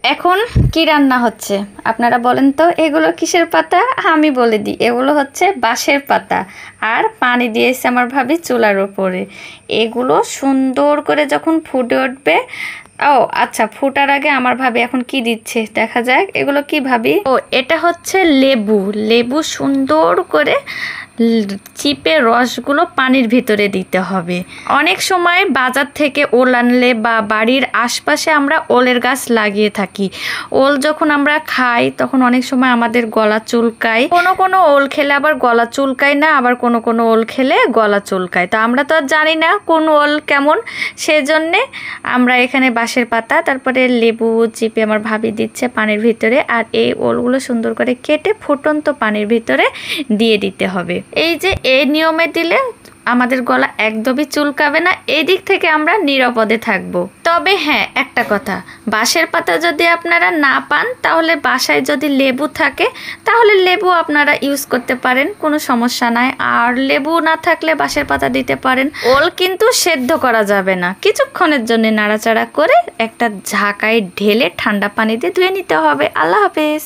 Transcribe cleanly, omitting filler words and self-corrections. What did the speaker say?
এখন কি রান্না হচ্ছে আপনারা বলেন তো? এগুলো কিসের পাতা? আমি বলে দিই, এগুলো হচ্ছে বাঁশের পাতা। আর পানি দিয়েছে আমার ভাবি চুলার উপরে। এগুলো সুন্দর করে যখন ফুটে উঠবে, ও আচ্ছা, ফুটার আগে আমার ভাবি এখন কি দিচ্ছে দেখা যাক। এগুলো কি ভাবি? ও, এটা হচ্ছে লেবু। লেবু সুন্দর করে চিপে রসগুলো পানির ভিতরে দিতে হবে। অনেক সময় বাজার থেকে ওল আনলে বা বাড়ির আশপাশে আমরা ওলের গাছ লাগিয়ে থাকি। ওল যখন আমরা খাই তখন অনেক সময় আমাদের গলা চুলকায়। কোনো কোনো ওল খেলে আবার গলা চুলকায় না, আবার কোনো কোনো ওল খেলে গলা চুলকায়। তো আমরা তো আর জানি না কোন ওল কেমন, সেজন্যে আমরা এখানে বাঁশের পাতা তারপরে লেবু চিপে আমার ভাবি দিচ্ছে পানির ভিতরে। আর এই ওলগুলো সুন্দর করে কেটে ফুটন্ত পানির ভিতরে দিয়ে দিতে হবে। এই যে এই নিয়মে দিলে আমাদের গলা একদমই চুলকাবে না, এই দিক থেকে আমরা নিরাপদে থাকব। তবে হ্যাঁ, একটা কথা, বাঁশের পাতা যদি আপনারা না পান তাহলে বাসায় যদি লেবু থাকে তাহলে লেবু আপনারা ইউজ করতে পারেন, কোনো সমস্যা নাই। আর লেবু না থাকলে বাঁশের পাতা দিতে পারেন। ওল কিন্তু সেদ্ধ করা যাবে না, কিছুক্ষণের জন্য নাড়াচাড়া করে একটা ঝাঁকায় ঢেলে ঠান্ডা পানি দিয়ে ধুয়ে নিতে হবে। আল্লাহ হাফেজ।